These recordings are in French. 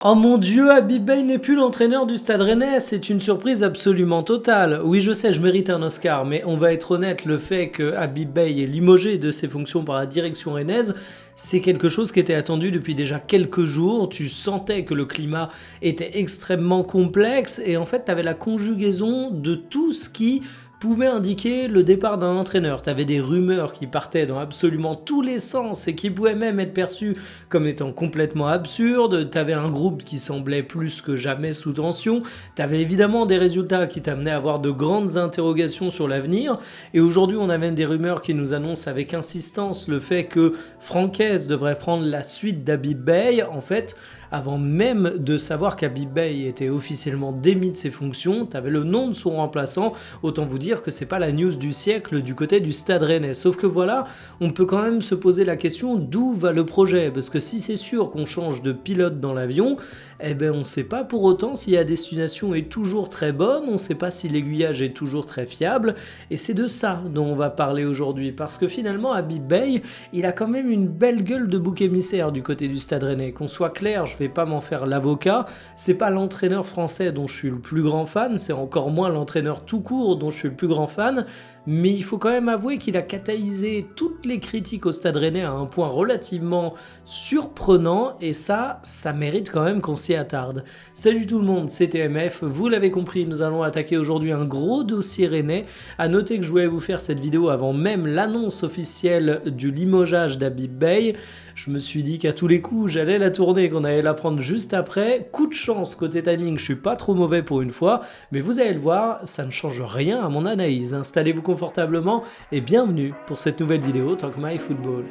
Oh mon Dieu, Habib Beye n'est plus l'entraîneur du Stade Rennais, c'est une surprise absolument totale. Oui, je sais, je mérite un Oscar, mais on va être honnête, le fait que Habib Beye est limogé de ses fonctions par la direction rennaise, c'est quelque chose qui était attendu depuis déjà quelques jours. Tu sentais que le climat était extrêmement complexe et en fait, tu avais la conjugaison de tout ce qui pouvait indiquer le départ d'un entraîneur. Tu avais des rumeurs qui partaient dans absolument tous les sens et qui pouvaient même être perçues comme étant complètement absurdes. Tu avais un groupe qui semblait plus que jamais sous tension. Tu avais évidemment des résultats qui t'amenaient à avoir de grandes interrogations sur l'avenir. Et aujourd'hui, on a même des rumeurs qui nous annoncent avec insistance le fait que Francaise devrait prendre la suite d'Habib Beye. En fait, avant même de savoir qu'Habib Beye était officiellement démis de ses fonctions, tu avais le nom de son remplaçant. Autant vous dire que c'est pas la news du siècle du côté du Stade Rennais. Sauf que voilà, on peut quand même se poser la question d'où va le projet. Parce que si c'est sûr qu'on change de pilote dans l'avion, eh ben on sait pas pour autant si la destination est toujours très bonne, on sait pas si l'aiguillage est toujours très fiable. Et c'est de ça dont on va parler aujourd'hui. Parce que finalement, Habib Beye, il a quand même une belle gueule de bouc émissaire du côté du Stade Rennais. Qu'on soit clair, je vais pas m'en faire l'avocat, c'est pas l'entraîneur français dont je suis le plus grand fan, c'est encore moins l'entraîneur tout court dont je suis le plus grand fan, mais il faut quand même avouer qu'il a catalysé toutes les critiques au Stade Rennais à un point relativement surprenant, et ça mérite quand même qu'on s'y attarde. Salut tout le monde, c'est TMF, vous l'avez compris, nous allons attaquer aujourd'hui un gros dossier rennais. À noter que je voulais vous faire cette vidéo avant même l'annonce officielle du limogeage d'Habib Beye. Je me suis dit qu'à tous les coups, j'allais la tourner, qu'on allait la prendre juste après. Coup de chance, côté timing, je suis pas trop mauvais pour une fois, mais vous allez le voir, ça ne change rien à mon analyse. Installez-vous confortablement et bienvenue pour cette nouvelle vidéo Talk My Football.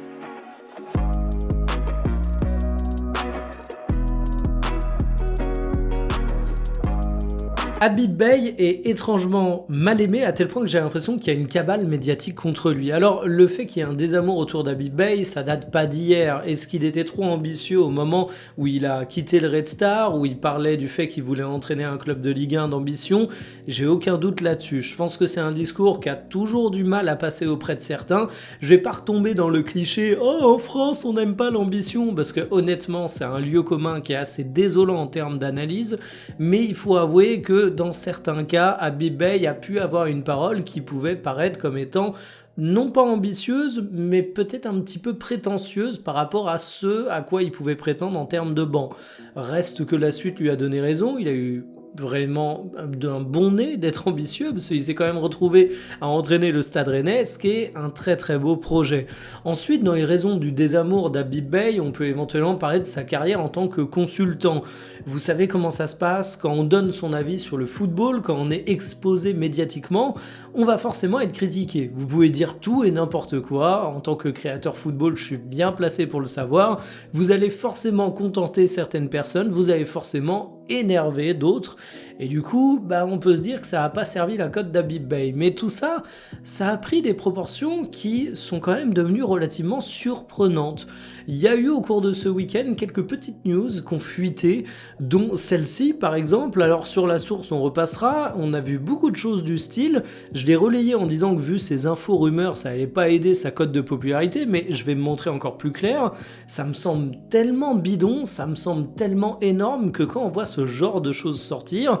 Habib Beye est étrangement mal aimé à tel point que j'ai l'impression qu'il y a une cabale médiatique contre lui. Alors le fait qu'il y ait un désamour autour d'Habib Beye, ça date pas d'hier. Est-ce qu'il était trop ambitieux au moment où il a quitté le Red Star, où il parlait du fait qu'il voulait entraîner un club de Ligue 1 d'ambition? J'ai aucun doute là-dessus. Je pense que c'est un discours qui a toujours du mal à passer auprès de certains. Je vais pas retomber dans le cliché « Oh, en France, on n'aime pas l'ambition » parce que honnêtement, c'est un lieu commun qui est assez désolant en termes d'analyse, mais il faut avouer que dans certains cas, Habib Beye a pu avoir une parole qui pouvait paraître comme étant non pas ambitieuse, mais peut-être un petit peu prétentieuse par rapport à ce à quoi il pouvait prétendre en termes de banc. Reste que la suite lui a donné raison, il a eu vraiment d'un bon nez d'être ambitieux, parce qu'il s'est quand même retrouvé à entraîner le Stade Rennais, ce qui est un très très beau projet. Ensuite, dans les raisons du désamour d'Habib Beye, on peut éventuellement parler de sa carrière en tant que consultant. Vous savez comment ça se passe quand on donne son avis sur le football, quand on est exposé médiatiquement, on va forcément être critiqué. Vous pouvez dire tout et n'importe quoi, en tant que créateur football, je suis bien placé pour le savoir, vous allez forcément contenter certaines personnes, vous allez forcément énerver d'autres, et du coup, on peut se dire que ça n'a pas servi la cote d'Habib Beye. Mais tout ça, ça a pris des proportions qui sont quand même devenues relativement surprenantes. Il y a eu au cours de ce week-end quelques petites news qui ont fuité, dont celle-ci par exemple. Alors sur la source, on repassera, on a vu beaucoup de choses du style, je l'ai relayé en disant que vu ces infos rumeurs, ça n'allait pas aider sa cote de popularité, mais je vais me montrer encore plus clair, ça me semble tellement bidon, ça me semble tellement énorme que quand on voit ce genre de choses sortir,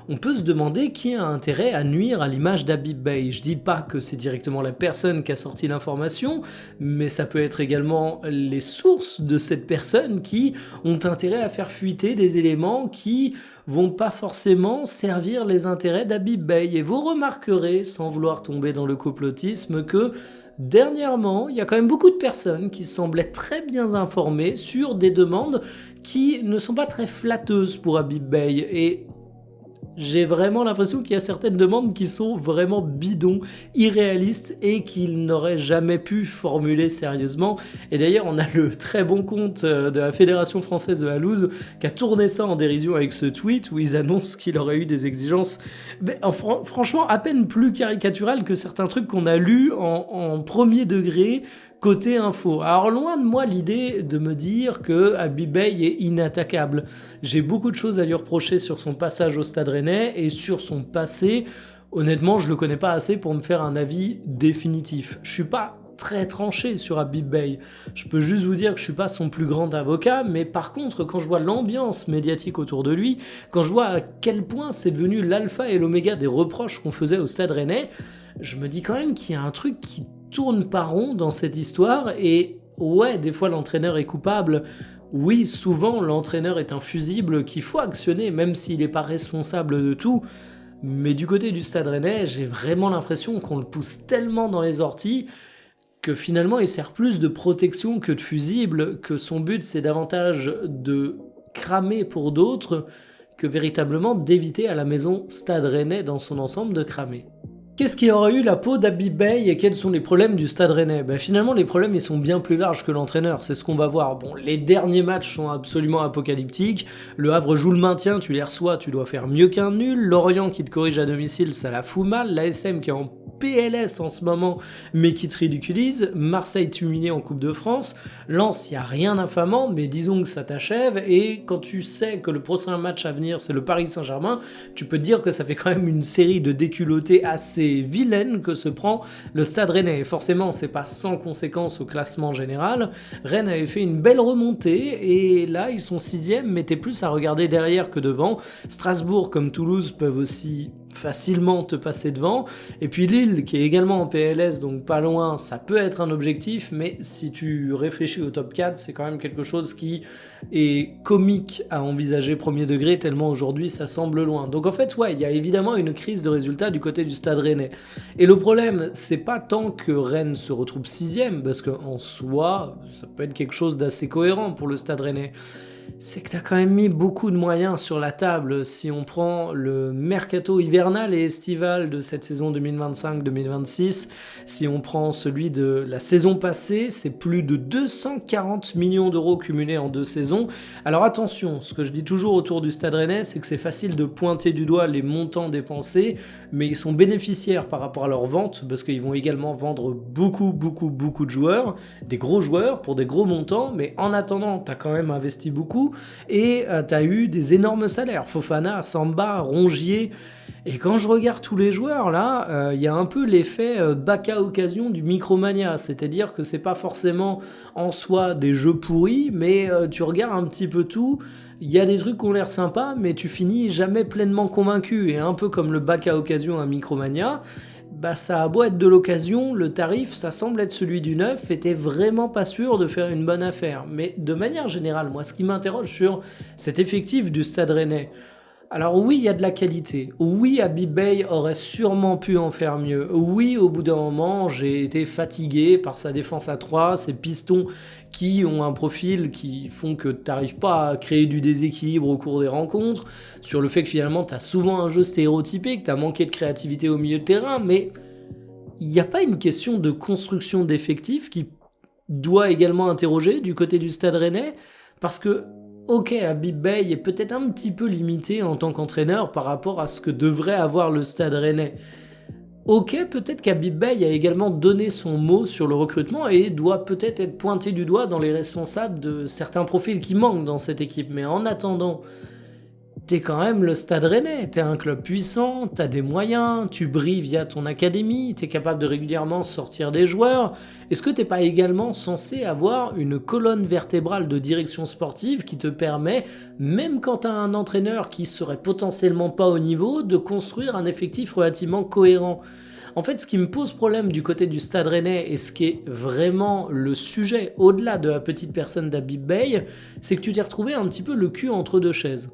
on peut se demander qui a intérêt à nuire à l'image d'Habib Beye. Je dis pas que c'est directement la personne qui a sorti l'information, mais ça peut être également les sources de cette personne qui ont intérêt à faire fuiter des éléments qui vont pas forcément servir les intérêts d'Habib Beye. Et vous remarquerez, sans vouloir tomber dans le complotisme, que dernièrement, il y a quand même beaucoup de personnes qui semblaient très bien informées sur des demandes qui ne sont pas très flatteuses pour Habib Beye. Et j'ai vraiment l'impression qu'il y a certaines demandes qui sont vraiment bidons, irréalistes et qu'il n'aurait jamais pu formuler sérieusement. Et d'ailleurs, on a le très bon compte de la Fédération Française de Halouse qui a tourné ça en dérision avec ce tweet où ils annoncent qu'il aurait eu des exigences franchement à peine plus caricaturales que certains trucs qu'on a lus en premier degré côté info. Alors loin de moi l'idée de me dire que Habib Beye est inattaquable. J'ai beaucoup de choses à lui reprocher sur son passage au Stade Rennais et sur son passé. Honnêtement, je le connais pas assez pour me faire un avis définitif. Je suis pas très tranché sur Habib Beye. Je peux juste vous dire que je suis pas son plus grand avocat, mais par contre, quand je vois l'ambiance médiatique autour de lui, quand je vois à quel point c'est devenu l'alpha et l'oméga des reproches qu'on faisait au Stade Rennais, je me dis quand même qu'il y a un truc qui tourne pas rond dans cette histoire. Et ouais, des fois l'entraîneur est coupable. Oui, souvent l'entraîneur est un fusible qu'il faut actionner, même s'il n'est pas responsable de tout. Mais du côté du Stade Rennais, j'ai vraiment l'impression qu'on le pousse tellement dans les orties que finalement il sert plus de protection que de fusible, que son but c'est davantage de cramer pour d'autres que véritablement d'éviter à la maison Stade Rennais dans son ensemble de cramer. Qu'est-ce qui aura eu la peau d'Habib Beye et quels sont les problèmes du Stade Rennais? Finalement, les problèmes ils sont bien plus larges que l'entraîneur, c'est ce qu'on va voir. Bon, les derniers matchs sont absolument apocalyptiques. Le Havre joue le maintien, tu les reçois, tu dois faire mieux qu'un nul. Lorient qui te corrige à domicile, ça la fout mal. L'ASM qui est en PLS en ce moment, mais qui te ridiculise. Marseille humilié en Coupe de France. Lens, il n'y a rien d'infamant, mais disons que ça t'achève. Et quand tu sais que le prochain match à venir, c'est le Paris Saint-Germain, tu peux te dire que ça fait quand même une série de déculottés assez vilaine que se prend le Stade Rennais. Et forcément, c'est pas sans conséquence au classement général. Rennes avait fait une belle remontée et là, ils sont 6e, mais t'es plus à regarder derrière que devant. Strasbourg, comme Toulouse, peuvent aussi facilement te passer devant. Et puis Lille, qui est également en PLS, donc pas loin, ça peut être un objectif, mais si tu réfléchis au top 4, c'est quand même quelque chose qui est comique à envisager premier degré, tellement aujourd'hui ça semble loin. Donc en fait, ouais, il y a évidemment une crise de résultats du côté du Stade Rennais. Et le problème, c'est pas tant que Rennes se retrouve 6e, parce qu'en soi, ça peut être quelque chose d'assez cohérent pour le Stade Rennais. C'est que tu as quand même mis beaucoup de moyens sur la table. Si on prend le mercato hivernal et estival de cette saison 2025-2026, si on prend celui de la saison passée, c'est plus de 240 millions d'euros cumulés en 2 saisons. Alors attention, ce que je dis toujours autour du Stade Rennais, c'est que c'est facile de pointer du doigt les montants dépensés, mais ils sont bénéficiaires par rapport à leurs ventes, parce qu'ils vont également vendre beaucoup de joueurs, des gros joueurs pour des gros montants, mais en attendant, tu as quand même investi beaucoup. Et t'as eu des énormes salaires, Fofana, Samba, Rongier, et quand je regarde tous les joueurs là, y a un peu l'effet bac à occasion du Micromania, c'est-à-dire que c'est pas forcément en soi des jeux pourris, mais tu regardes un petit peu tout, il y a des trucs qui ont l'air sympas, mais tu finis jamais pleinement convaincu, et un peu comme le bac à occasion à Micromania, ça a beau être de l'occasion, le tarif, ça semble être celui du neuf, et t'es vraiment pas sûr de faire une bonne affaire. Mais de manière générale, moi, ce qui m'interroge sur cet effectif du Stade Rennais, alors oui, il y a de la qualité. Oui, Habib Beye aurait sûrement pu en faire mieux. Oui, au bout d'un moment, j'ai été fatigué par sa défense à 3, ses pistons qui ont un profil qui font que tu n'arrives pas à créer du déséquilibre au cours des rencontres, sur le fait que finalement, tu as souvent un jeu stéréotypé, que tu as manqué de créativité au milieu de terrain, mais il n'y a pas une question de construction d'effectifs qui doit également interroger du côté du Stade Rennais, parce que ok, Habib Beye est peut-être un petit peu limité en tant qu'entraîneur par rapport à ce que devrait avoir le Stade Rennais. Ok, peut-être qu'Habib Beye a également donné son mot sur le recrutement et doit peut-être être pointé du doigt dans les responsables de certains profils qui manquent dans cette équipe. Mais en attendant, t'es quand même le Stade Rennais, t'es un club puissant, t'as des moyens, tu brilles via ton académie, t'es capable de régulièrement sortir des joueurs. Est-ce que t'es pas également censé avoir une colonne vertébrale de direction sportive qui te permet, même quand t'as un entraîneur qui serait potentiellement pas au niveau, de construire un effectif relativement cohérent? En fait, ce qui me pose problème du côté du Stade Rennais et ce qui est vraiment le sujet au-delà de la petite personne d'Habib Beye, c'est que tu t'es retrouvé un petit peu le cul entre deux chaises.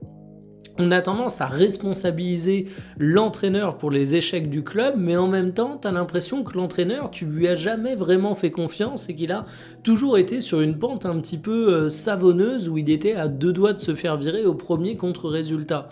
On a tendance à responsabiliser l'entraîneur pour les échecs du club, mais en même temps, tu as l'impression que l'entraîneur, tu lui as jamais vraiment fait confiance et qu'il a toujours été sur une pente un petit peu savonneuse où il était à 2 doigts de se faire virer au premier contre-résultat.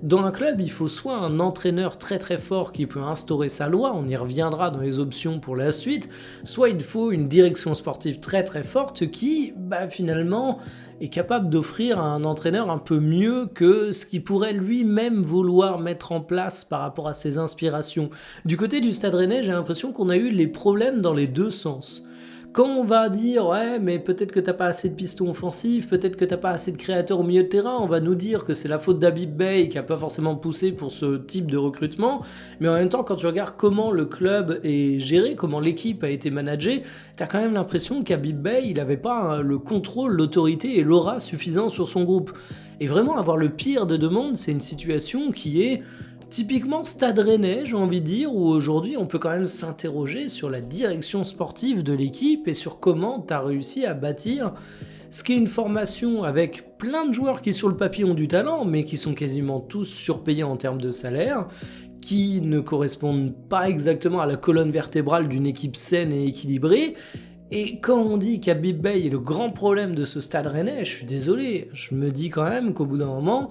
Dans un club, il faut soit un entraîneur très très fort qui peut instaurer sa loi, on y reviendra dans les options pour la suite, soit il faut une direction sportive très très forte qui, finalement, est capable d'offrir à un entraîneur un peu mieux que ce qu'il pourrait lui-même vouloir mettre en place par rapport à ses inspirations. Du côté du Stade Rennais, j'ai l'impression qu'on a eu les problèmes dans les deux sens. Quand on va dire ouais, mais peut-être que t'as pas assez de pistons offensifs, peut-être que t'as pas assez de créateurs au milieu de terrain, on va nous dire que c'est la faute d'Habib Beye qui a pas forcément poussé pour ce type de recrutement. Mais en même temps, quand tu regardes comment le club est géré, comment l'équipe a été managée, t'as quand même l'impression qu'Habib Beye, il avait pas le contrôle, l'autorité et l'aura suffisant sur son groupe. Et vraiment, avoir le pire de deux mondes, c'est une situation qui est typiquement Stade Rennais, j'ai envie de dire, où aujourd'hui on peut quand même s'interroger sur la direction sportive de l'équipe et sur comment tu as réussi à bâtir ce qui est une formation avec plein de joueurs qui sur le papier ont du talent, mais qui sont quasiment tous surpayés en termes de salaire, qui ne correspondent pas exactement à la colonne vertébrale d'une équipe saine et équilibrée. Et quand on dit qu'Habib Beye est le grand problème de ce Stade Rennais, je suis désolé, je me dis quand même qu'au bout d'un moment,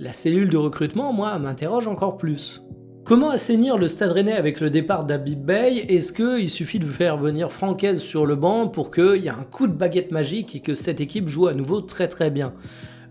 la cellule de recrutement, moi, m'interroge encore plus. Comment assainir le Stade Rennais avec le départ d'Habib Beye? Est-ce qu'il suffit de faire venir Francaise sur le banc pour qu'il y ait un coup de baguette magique et que cette équipe joue à nouveau très très bien?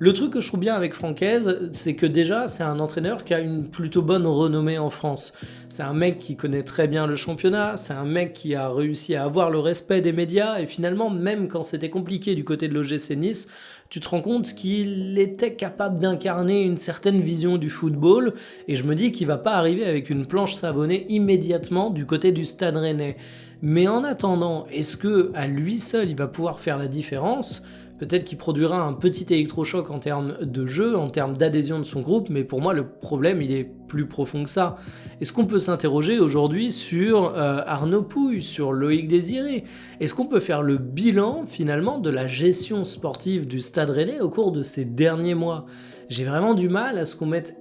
Le truc que je trouve bien avec Francaise, c'est que déjà, c'est un entraîneur qui a une plutôt bonne renommée en France. C'est un mec qui connaît très bien le championnat, c'est un mec qui a réussi à avoir le respect des médias, et finalement, même quand c'était compliqué du côté de l'OGC Nice, tu te rends compte qu'il était capable d'incarner une certaine vision du football, et je me dis qu'il va pas arriver avec une planche savonnée immédiatement du côté du Stade Rennais. Mais en attendant, est-ce que à lui seul il va pouvoir faire la différence ? Peut-être qu'il produira un petit électrochoc en termes de jeu, en termes d'adhésion de son groupe, mais pour moi le problème il est plus profond que ça. Est-ce qu'on peut s'interroger aujourd'hui sur Arnaud Pouille, sur Loïc Désiré? Est-ce qu'on peut faire le bilan finalement de la gestion sportive du Stade Rennais au cours de ces derniers mois? J'ai vraiment du mal à ce qu'on mette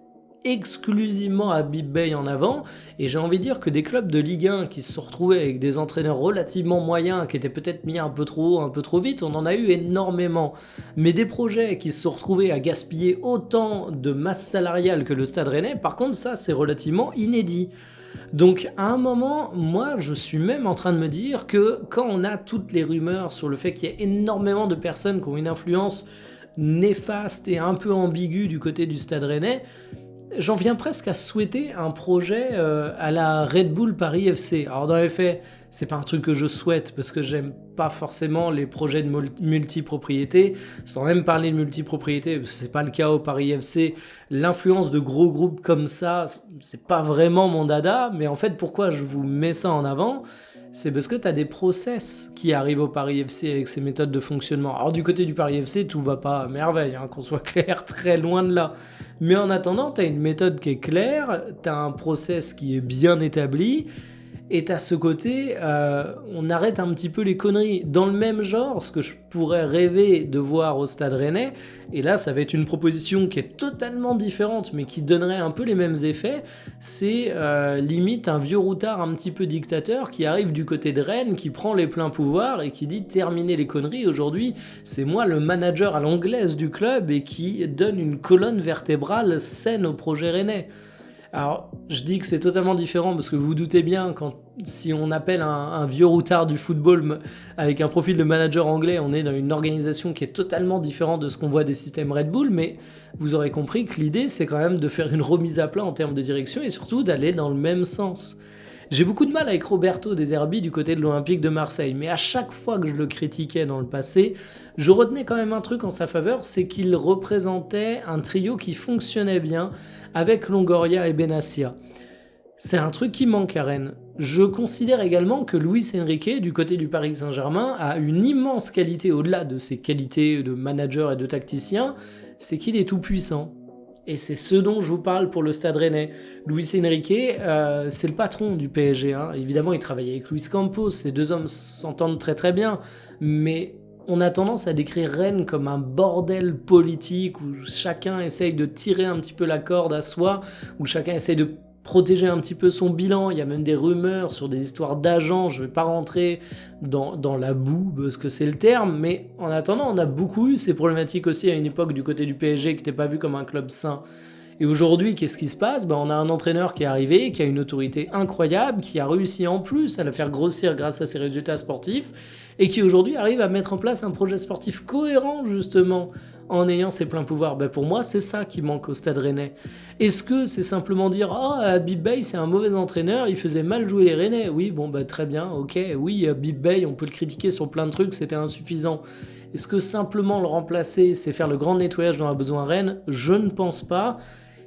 exclusivement Habib Beye en avant, et j'ai envie de dire que des clubs de Ligue 1 qui se sont retrouvés avec des entraîneurs relativement moyens, qui étaient peut-être mis un peu trop haut, un peu trop vite, on en a eu énormément. Mais des projets qui se sont retrouvés à gaspiller autant de masse salariale que le Stade Rennais, par contre ça c'est relativement inédit. Donc à un moment, moi je suis même en train de me dire que quand on a toutes les rumeurs sur le fait qu'il y a énormément de personnes qui ont une influence néfaste et un peu ambiguë du côté du Stade Rennais, j'en viens presque à souhaiter un projet à la Red Bull Paris FC. Alors dans les faits, c'est pas un truc que je souhaite parce que j'aime pas forcément les projets de multipropriété, sans même parler de multipropriété, parce que c'est pas le cas au Paris FC. L'influence de gros groupes comme ça, c'est pas vraiment mon dada, mais en fait pourquoi je vous mets ça en avant ? C'est parce que tu as des process qui arrivent au Paris FC avec ces méthodes de fonctionnement. Alors du côté du Paris FC, tout va pas à merveille, hein, qu'on soit clair, très loin de là. Mais en attendant, tu as une méthode qui est claire, tu as un process qui est bien établi, et t'as ce côté, on arrête un petit peu les conneries. Dans le même genre, ce que je pourrais rêver de voir au Stade Rennais, et là ça va être une proposition qui est totalement différente, mais qui donnerait un peu les mêmes effets, c'est limite un vieux routard un petit peu dictateur qui arrive du côté de Rennes, qui prend les pleins pouvoirs et qui dit terminez les conneries, aujourd'hui c'est moi le manager à l'anglaise du club et qui donne une colonne vertébrale saine au projet rennais. Alors, je dis que c'est totalement différent parce que vous vous doutez bien, si on appelle un vieux routard du football avec un profil de manager anglais, on est dans une organisation qui est totalement différente de ce qu'on voit des systèmes Red Bull, mais vous aurez compris que l'idée, c'est quand même de faire une remise à plat en termes de direction et surtout d'aller dans le même sens. J'ai beaucoup de mal avec Roberto De Zerbi du côté de l'Olympique de Marseille, mais à chaque fois que je le critiquais dans le passé, je retenais quand même un truc en sa faveur, c'est qu'il représentait un trio qui fonctionnait bien avec Longoria et Benassia. C'est un truc qui manque à Rennes. Je considère également que Luis Enrique, du côté du Paris Saint-Germain, a une immense qualité au-delà de ses qualités de manager et de tacticien, c'est qu'il est tout puissant. Et c'est ce dont je vous parle pour le Stade Rennais. Luis Enrique, c'est le patron du PSG. Hein. Évidemment, il travaille avec Luis Campos. Les deux hommes s'entendent très très bien. Mais on a tendance à décrire Rennes comme un bordel politique où chacun essaye de tirer un petit peu la corde à soi, où chacun essaye de protéger un petit peu son bilan. Il y a même des rumeurs sur des histoires d'agents. Je ne vais pas rentrer dans la boue, parce que c'est le terme, mais en attendant, on a beaucoup eu ces problématiques aussi à une époque du côté du PSG qui n'était pas vu comme un club sain. Et aujourd'hui, qu'est-ce qui se passe ? On a un entraîneur qui est arrivé, qui a une autorité incroyable, qui a réussi en plus à la faire grossir grâce à ses résultats sportifs, et qui aujourd'hui arrive à mettre en place un projet sportif cohérent justement en ayant ses pleins pouvoirs. Pour moi, c'est ça qui manque au Stade Rennais. Est-ce que c'est simplement dire «Ah, Habib Beye, c'est un mauvais entraîneur, il faisait mal jouer les Rennais». Oui, bon, très bien, ok, oui, Habib Beye, on peut le critiquer sur plein de trucs, c'était insuffisant. Est-ce que simplement le remplacer, c'est faire le grand nettoyage dont a besoin Rennes? Je ne pense pas.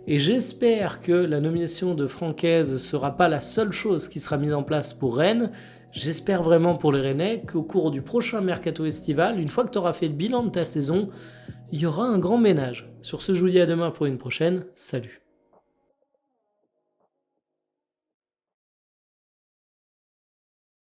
Et j'espère que la nomination de Francaise sera pas la seule chose qui sera mise en place pour Rennes. J'espère vraiment pour les Rennais qu'au cours du prochain mercato estival, une fois que tu auras fait le bilan de ta saison, il y aura un grand ménage. Sur ce, je vous dis à demain pour une prochaine. Salut.